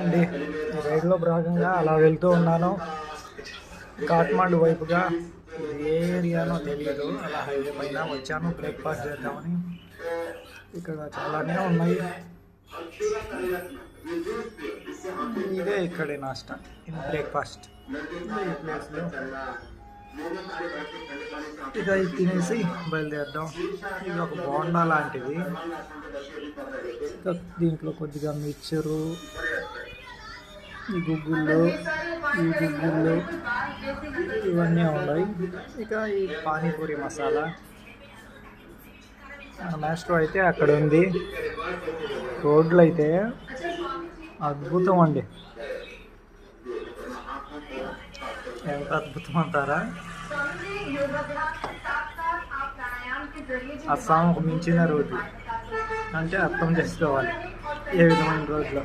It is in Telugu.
అండి. ఈ రైడ్లో భాగంగా అలా వెళ్తూ ఉన్నాను కాఠ్మండు వైపుగా. ఇది ఏ ఏరియానో తెలియదు. అలా హైవే పైన వచ్చాను బ్రేక్ఫాస్ట్ చేద్దామని. ఇక్కడ చాలానే ఉన్నాయి. ఇదే ఇక్కడే నాస్టా, ఇది బ్రేక్ఫాస్ట్ ఈ ప్లేస్లో. ఇక ఇది తినేసి బయలుదేరదాం. ఇది ఒక బోండా లాంటిది. దీంట్లో కొద్దిగా మిక్చరు, ఈ గుగ్గుళ్ళు ఇవన్నీ ఉన్నాయి. ఇక ఈ పానీపూరి మసాలా. మన మాస్టర్ అయితే అక్కడ ఉంది. రోడ్లు అయితే అద్భుతం అండి. ఎంత అద్భుతం అంటారా? అస్సాంకు మించిన రోడ్లు అంటే అర్థం చేసుకోవాలి ఏ విధమైన రోడ్లు.